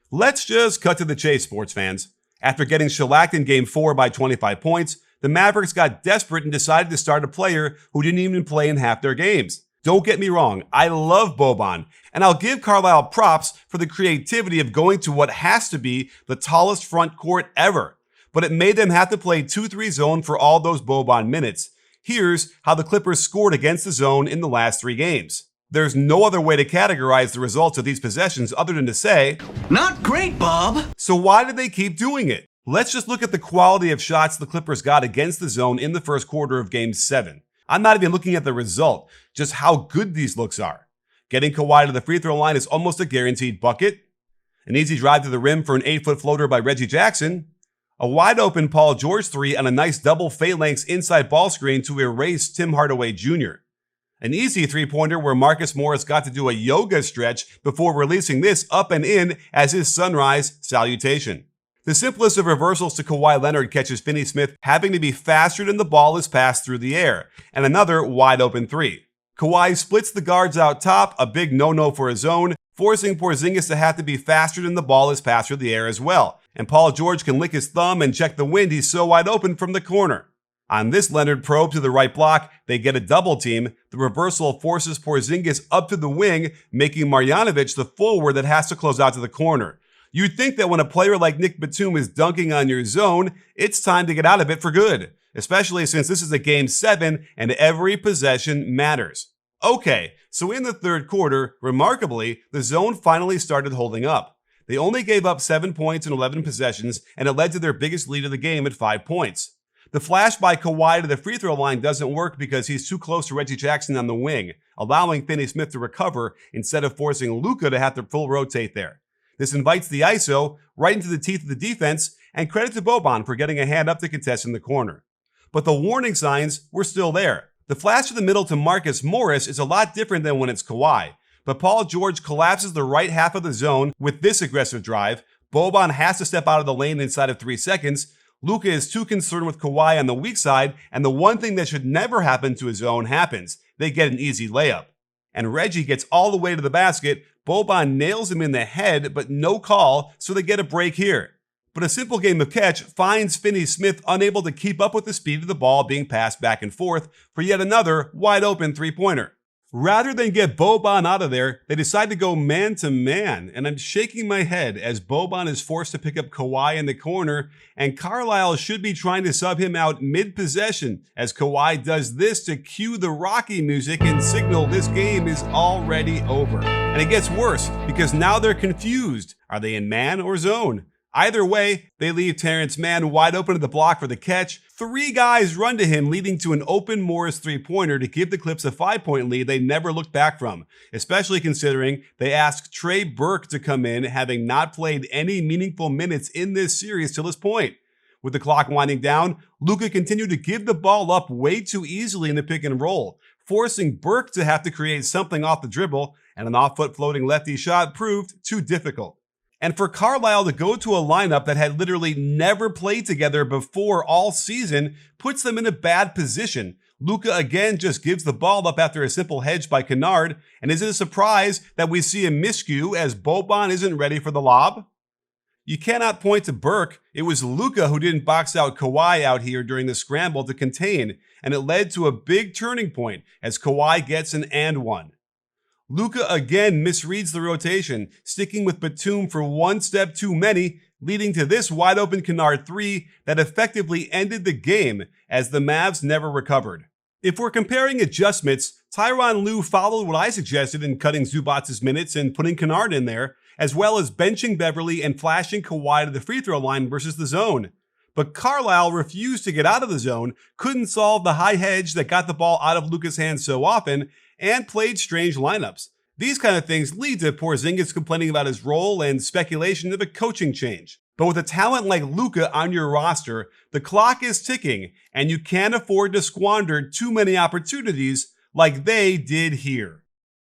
Let's just cut to the chase, sports fans. After getting shellacked in Game 4 by 25 points, the Mavericks got desperate and decided to start a player who didn't even play in half their games. Don't get me wrong, I love Boban, and I'll give Carlisle props for the creativity of going to what has to be the tallest front court ever. But it made them have to play 2-3 zone for all those Boban minutes. Here's how the Clippers scored against the zone in the last 3 games. There's no other way to categorize the results of these possessions other than to say, "Not great, Bob." So why did they keep doing it? Let's just look at the quality of shots the Clippers got against the zone in the first quarter of Game 7. I'm not even looking at the result, just how good these looks are. Getting Kawhi to the free throw line is almost a guaranteed bucket. An easy drive to the rim for an 8-foot floater by Reggie Jackson. A wide open Paul George 3 on a nice double phalanx inside ball screen to erase Tim Hardaway Jr. An easy 3-pointer where Marcus Morris got to do a yoga stretch before releasing this up and in as his sunrise salutation. The simplest of reversals to Kawhi Leonard catches Finney Smith having to be faster than the ball is passed through the air, and another wide open 3. Kawhi splits the guards out top, a big no-no for his zone, forcing Porzingis to have to be faster than the ball is passed through the air as well. And Paul George can lick his thumb and check the wind, he's so wide open from the corner. On this Leonard probe to the right block, they get a double team. The reversal forces Porzingis up to the wing, making Marjanovic the forward that has to close out to the corner. You'd think that when a player like Nick Batum is dunking on your zone, it's time to get out of it for good, especially since this is a Game 7 and every possession matters. Okay, so in the third quarter, remarkably, the zone finally started holding up. They only gave up 7 points in 11 possessions, and it led to their biggest lead of the game at 5 points. The flash by Kawhi to the free throw line doesn't work because he's too close to Reggie Jackson on the wing, allowing Finney Smith to recover instead of forcing Luka to have to full rotate there. This invites the ISO right into the teeth of the defense, and credit to Boban for getting a hand up to contest in the corner. But the warning signs were still there. The flash to the middle to Marcus Morris is a lot different than when it's Kawhi, but Paul George collapses the right half of the zone with this aggressive drive. Boban has to step out of the lane inside of 3 seconds. Luka is too concerned with Kawhi on the weak side, and the one thing that should never happen to his own happens. They get an easy layup. And Reggie gets all the way to the basket. Boban nails him in the head, but no call, so they get a break here. But a simple game of catch finds Finney Smith unable to keep up with the speed of the ball being passed back and forth for yet another wide open 3-pointer. Rather than get Boban out of there, they decide to go man-to-man, and I'm shaking my head as Boban is forced to pick up Kawhi in the corner, and Carlisle should be trying to sub him out mid-possession as Kawhi does this to cue the Rocky music and signal this game is already over. And it gets worse because now they're confused. Are they in man or zone? Either way, they leave Terrence Mann wide open to the block for the catch. 3 guys run to him, leading to an open Morris 3-pointer to give the Clips a 5-point lead they never looked back from, especially considering they asked Trey Burke to come in, having not played any meaningful minutes in this series till this point. With the clock winding down, Luka continued to give the ball up way too easily in the pick and roll, forcing Burke to have to create something off the dribble, and an off-foot floating lefty shot proved too difficult. And for Carlisle to go to a lineup that had literally never played together before all season puts them in a bad position. Luka again just gives the ball up after a simple hedge by Kennard, and is it a surprise that we see a miscue as Boban isn't ready for the lob? You cannot point to Burke. It was Luka who didn't box out Kawhi out here during the scramble to contain, and it led to a big turning point as Kawhi gets an and one. Luka again misreads the rotation, sticking with Batum for 1 step too many, leading to this wide open Kennard 3 that effectively ended the game as the Mavs never recovered. If we're comparing adjustments, Tyronn Lue followed what I suggested in cutting Zubac's minutes and putting Kennard in there, as well as benching Beverly and flashing Kawhi to the free throw line versus the zone. But Carlisle refused to get out of the zone, couldn't solve the high hedge that got the ball out of Luka's hands so often, and played strange lineups. These kind of things lead to Porzingis complaining about his role and speculation of a coaching change. But with a talent like Luka on your roster, the clock is ticking, and you can't afford to squander too many opportunities like they did here.